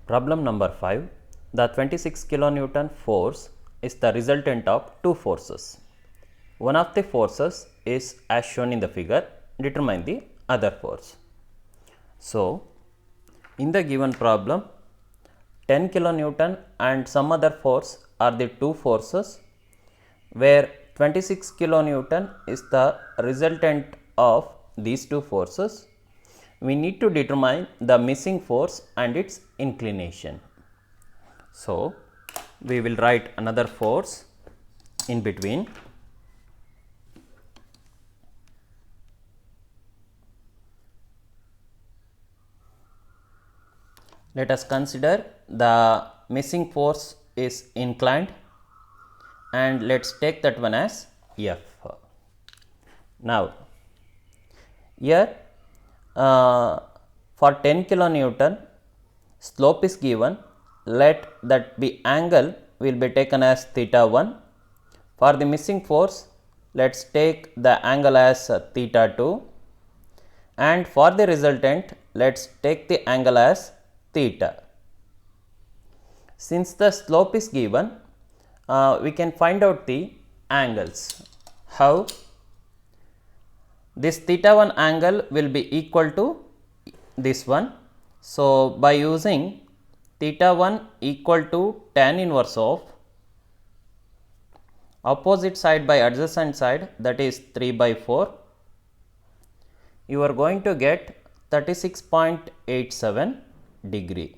Problem number 5. The 26 kilonewton force is the resultant of two forces. One of the forces is as shown in the figure. Determine the other force. So, in the given problem, 10 kilonewton and some other force are the two forces, where 26 kilonewton is the resultant of these two forces. We need to determine the missing force and its inclination. So, we will write another force in between. Let us consider the missing force is inclined, and let us take that one as F. Now, here for 10 kilonewton slope is given, let that be angle will be taken as theta 1. For the missing force, let us take the angle as theta 2, and for the resultant, let us take the angle as theta. Since the slope is given, we can find out the angles. How? This theta 1 angle will be equal to this one. So, by using theta 1 equal to tan inverse of opposite side by adjacent side, that is 3 by 4, you are going to get 36.87 degree.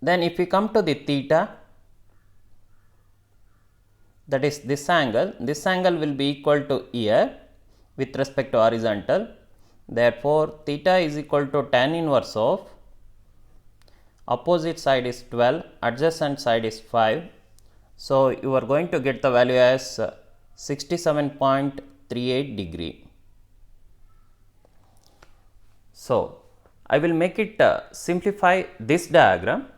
Then if we come to the theta, that is this angle will be equal to here with respect to horizontal. Therefore, theta is equal to tan inverse of opposite side is 12, adjacent side is 5. So, you are going to get the value as 67.38 degree. So, I will make it simplify this diagram.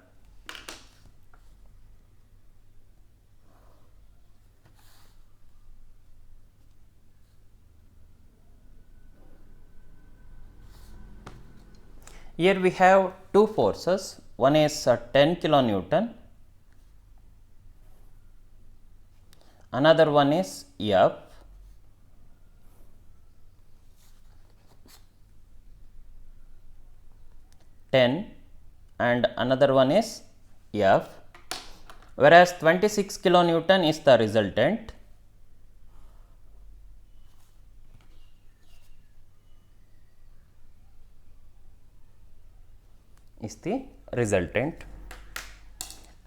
Here we have two forces, one is 10 kilonewton, another one is F. And another one is F, whereas 26 kilonewton is the resultant.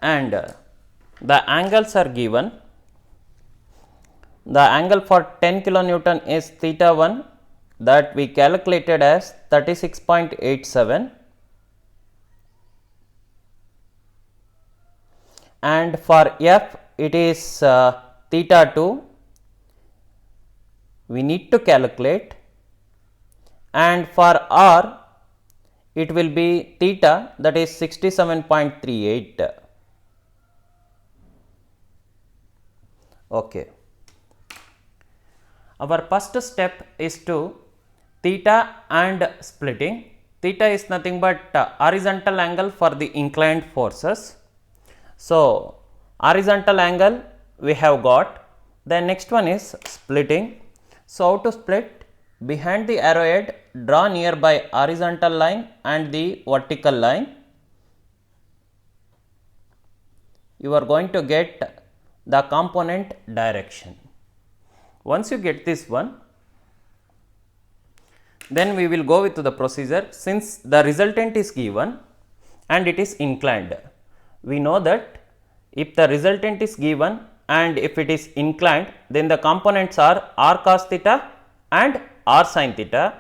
And the angles are given. The angle for 10 kilonewton is theta 1, that we calculated as 36.87, and for F it is theta 2, we need to calculate, and for R it will be theta, that is 67.38. Okay. Our first step is to theta and splitting. Theta is nothing but horizontal angle for the inclined forces. So, horizontal angle we have got. The next one is splitting. So, how to split? Behind the arrowhead, draw nearby horizontal line and the vertical line. You are going to get the component direction. Once you get this one, then we will go with the procedure. Since the resultant is given and it is inclined, we know that if the resultant is given and if it is inclined, then the components are r cos theta and r sin theta.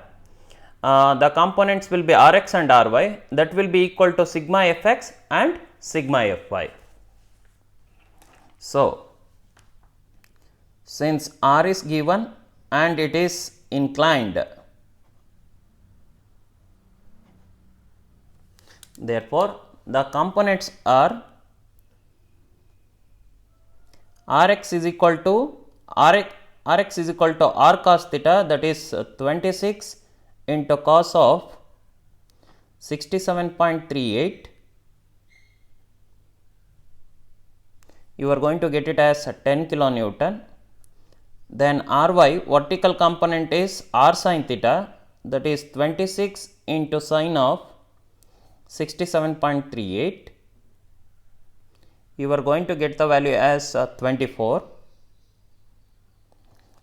The components will be rx and ry, that will be equal to sigma fx and sigma fy. So, since r is given and it is inclined, therefore, the components are rx is equal to r cos theta, that is 26 into cos of 67.38, you are going to get it as 10 kilonewton. Then Ry, vertical component is r sin theta, that is 26 into sine of 67.38. You are going to get the value as 24.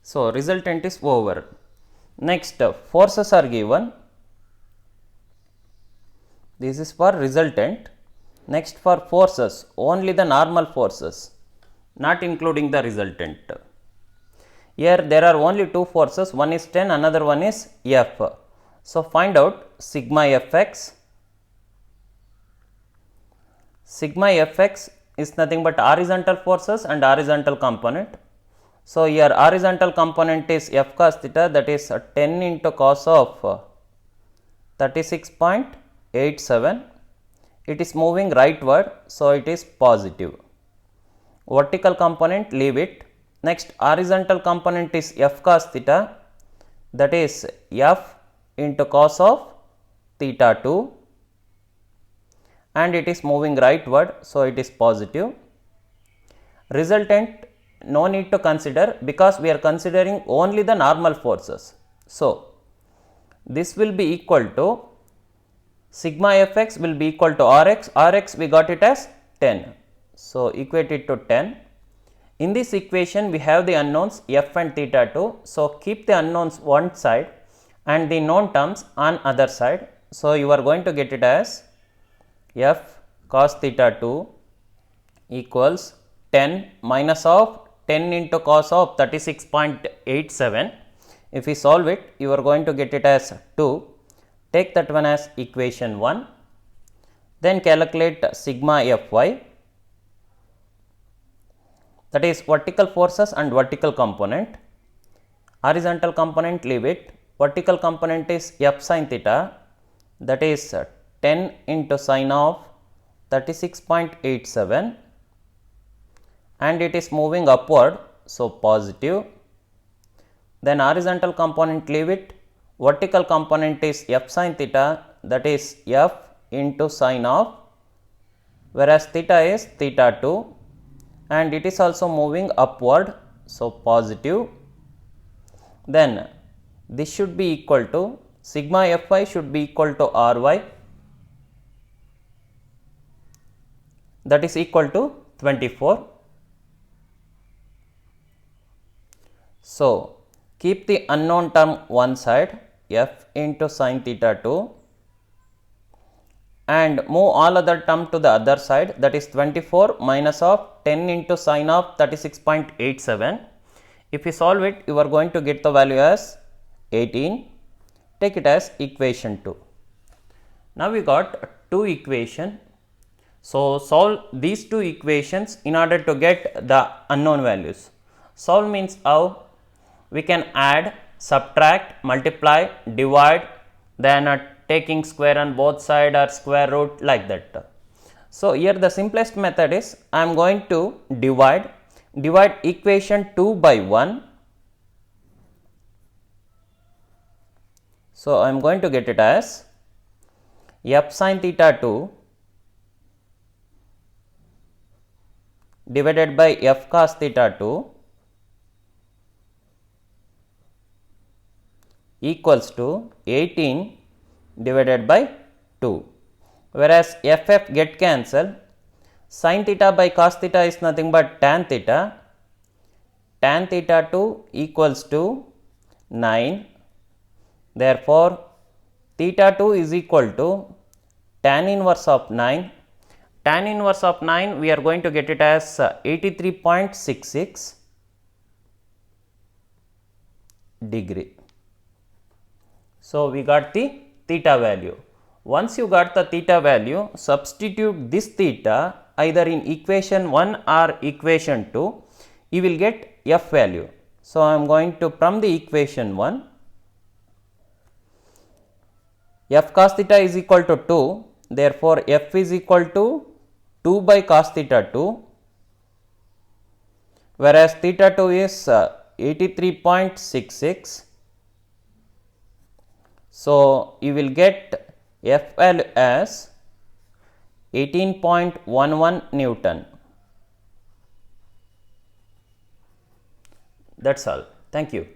So resultant is over. Next, forces are given. This is for resultant. Next, for forces, only the normal forces, not including the resultant. Here there are only two forces, one is 10, another one is F. So find out sigma Fx. Sigma Fx is nothing but horizontal forces and horizontal component. So here horizontal component is F cos theta, that is 10 into cos of 36.87. It is moving rightward, so it is positive. Vertical component, leave it. Next, horizontal component is F cos theta, that is F into cos of theta 2, and it is moving rightward, so it is positive. Resultant, no need to consider because we are considering only the normal forces. So this will be equal to sigma Fx will be equal to Rx. Rx we got it as 10. So equate it to 10. In this equation we have the unknowns F and theta 2. So keep the unknowns one side and the known terms on other side. So you are going to get it as F cos theta 2 equals 10 minus of 10 into cos of 36.87. If we solve it, you are going to get it as 2. Take that one as equation 1. Then calculate sigma Fy, that is vertical forces and vertical component. Horizontal component, leave it. Vertical component is F sin theta, that is 10 into sine of 36.87, and it is moving upward, so positive. Then horizontal component, leave it. Vertical component is F sin theta, that is F into sine of, whereas theta is theta 2, and it is also moving upward, so positive. Then this should be equal to sigma Fy should be equal to Ry, that is equal to 24. So keep the unknown term one side, F into sine theta 2, and move all other term to the other side, that is 24 minus of 10 into sine of 36.87. If you solve it, you are going to get the value as 18. Take it as equation 2. Now we got two equations. So solve these two equations in order to get the unknown values. Solve means how? We can add, subtract, multiply, divide, then taking square on both sides or square root, like that. So here the simplest method is I am going to divide equation 2 by 1. So I am going to get it as F sin theta 2 divided by F cos theta 2 equals to 18 divided by 2, whereas FF get cancelled. Sin theta by cos theta is nothing but tan theta. Tan theta 2 equals to 9. Therefore, theta 2 is equal to tan inverse of 9. Tan inverse of 9 we are going to get it as 83.66 degree. So we got the theta value. Once you got the theta value, substitute this theta either in equation 1 or equation 2, you will get F value. So I am going to, from the equation 1, F cos theta is equal to 2, therefore F is equal to 2 by cos theta 2, whereas theta 2 is 83.66. So you will get F value as 18.11 Newton. That's all. Thank you.